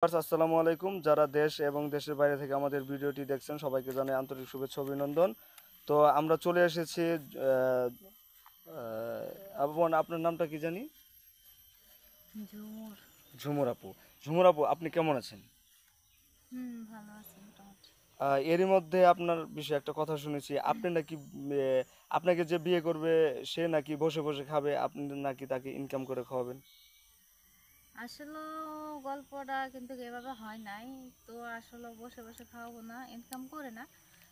আসসালামু আলাইকুম। যারা দেশ এবং দেশের বাইরে থেকে আমাদের ভিডিওটি দেখছেন সবাইকে জানাই আন্তরিক শুভেচ্ছা অভিনন্দন। তো আমরা চলে এসেছি বোন, আপনার নামটা কি জানি? ঝুমুর। ঝুমুর আপু। ঝুমুর আপু, আপনি কেমন আছেন? ভালো আছি মোটামুটি। এরই মধ্যে আপনার বিষয়ে একটা কথা শুনেছি, আপনি নাকি আপনাকে যে বিয়ে করবে সে নাকি বসে বসে খাবে, আপনি নাকি তাকে ইনকাম করে খাওয়াবেন। আসলে গল্পটা কিন্তু এভাবে হয় নাই। তো আসলে বসে বসে খাওয়াবো না, ইনকাম করে না।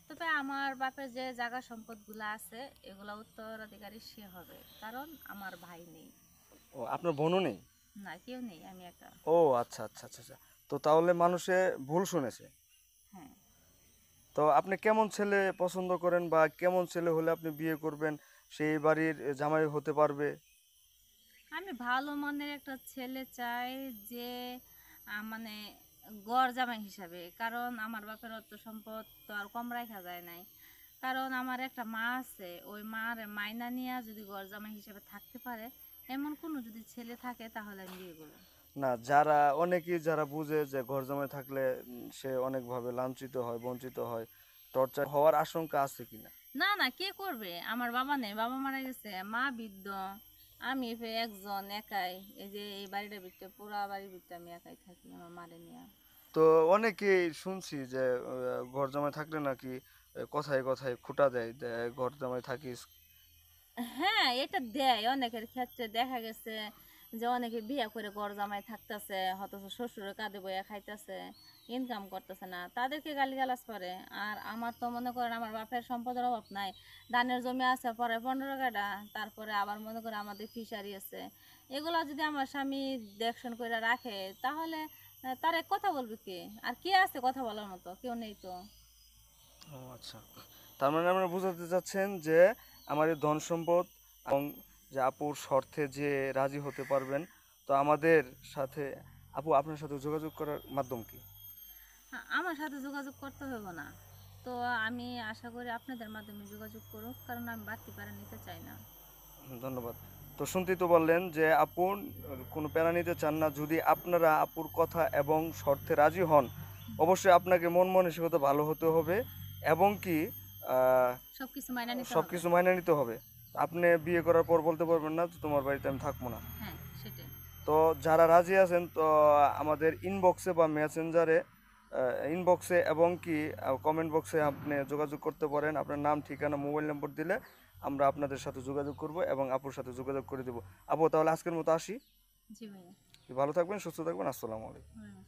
তবে আমার বাপের যে জায়গা সম্পদগুলো আছে এগুলো উত্তরাধিকারী সে হবে, কারণ আমার ভাই নেই। ও, আপনার বোনও নেই? না, কেউ নেই, আমি একা। ও আচ্ছা আচ্ছা আচ্ছা আচ্ছা। তো তাহলে মানুষে ভুল শুনেছে। হ্যাঁ, তো আপনি কেমন ছেলে পছন্দ করেন, বা কেমন ছেলে হলে আপনি বিয়ে করবেন, সেই বাড়ির জামাই হতে পারবে? আমি ভালো মনের একটা ছেলে চাই, যে মানে গড় জামাই হিসাবে। কারণ আমার বাপের অর্থ সম্পদ তো আর কম রাখা যায় নাই। কারণ আমার একটা মা আছে, ওই মার মাইনা নিয়ে যদি গড় জামাই হিসেবে থাকতে পারে এমন কোনো যদি ছেলে থাকে তাহলে আমি বিয়ে করবো। না, অনেকেই যারা বুঝে যে ঘর জামাই থাকলে সে অনেকভাবে লাঞ্ছিত হয়, বঞ্চিত হয়, টর্চার হওয়ার আশঙ্কা আছে কিনা? না না, কে করবে? আমার বাবা নেই, বাবা মারা গেছে, মা বৃদ্ধ। আমি একজন একাই। এই যে এই বাড়িটার ভিতরে, পুরা বাড়ির ভিতরে আমি একাই থাকি আমার মারে নিয়ে। তো অনেকেই শুনছি যে ঘর জামাই থাকলে নাকি কথায় কথায় খোঁটা দেয়, ঘর জামাই থাকিস। হ্যাঁ, এটা দেয়, অনেকের ক্ষেত্রে দেখা গেছে যে অনেকে বিয়ে করে ঘর জামাই থাকতেছে, অথচ শ্বশুরের কাঁধে বইয়া খাইতেছে, ইনকাম করতেছে না, তাদেরকে গালিগালাজ করে। আর আমার তো মনে করেন আমার বাপের সম্পদের অভাব নাই। ধানের জমি আছে পরে 15 কাঠা, তারপরে আবার মনে করে আমাদের ফিশারি আছে। এগুলো যদি আমার স্বামী দেখশন করে রাখে তাহলে তার এক কথা বলবে কে? আর কে আছে কথা বলার মতো? কেউ নেই তো। ও আচ্ছা। তার মানে আপনারা বোঝাতে চাচ্ছেন যে আমার এই ধন সম্পদ এবং যে আপুর শর্তে যে রাজি হতে পারবেন, তো আমাদের সাথে, আপু আপনার সাথে যোগাযোগ করার মাধ্যম কি? আমার সাথে যোগাযোগ করতে হবে না। তো আমি আশা করি আপনাদের মাধ্যমে যোগাযোগ করুক, কারণ আমি বাড়তি প্যারা নিতে চাই না। ধন্যবাদ। তো শুনতেই তো বললেন যে আপু কোনো প্যারা নিতে চান না। যদি আপনারা আপুর কথা এবং শর্তে রাজি হন, অবশ্যই আপনাকে মন মানসিকতা ভালো হতে হবে, এবং কি সব কিছু মাইনা নিতে সব হবে। কিছু মাইনে নিতে হবে। আপনি বিয়ে করার পর বলতে পারবেন না যে তোমার বাড়িতে আমি থাকবো না। হ্যাঁ, সেটাই। তো যারা রাজি আছেন, তো আমাদের ইনবক্সে বা মেসেঞ্জারে, ইনবক্সে এবং কি কমেন্ট বক্সে আপনি যোগাযোগ করতে পারেন। আপনার নাম, ঠিকানা, মোবাইল নম্বর দিলে আমরা আপনাদের সাথে যোগাযোগ করব এবং আপুর সাথে যোগাযোগ করে দেবো। আপু, তাহলে আজকের মতো আসি। জি ভাইয়া। ভালো থাকবেন, সুস্থ থাকবেন। আসসালামু আলাইকুম। হুম।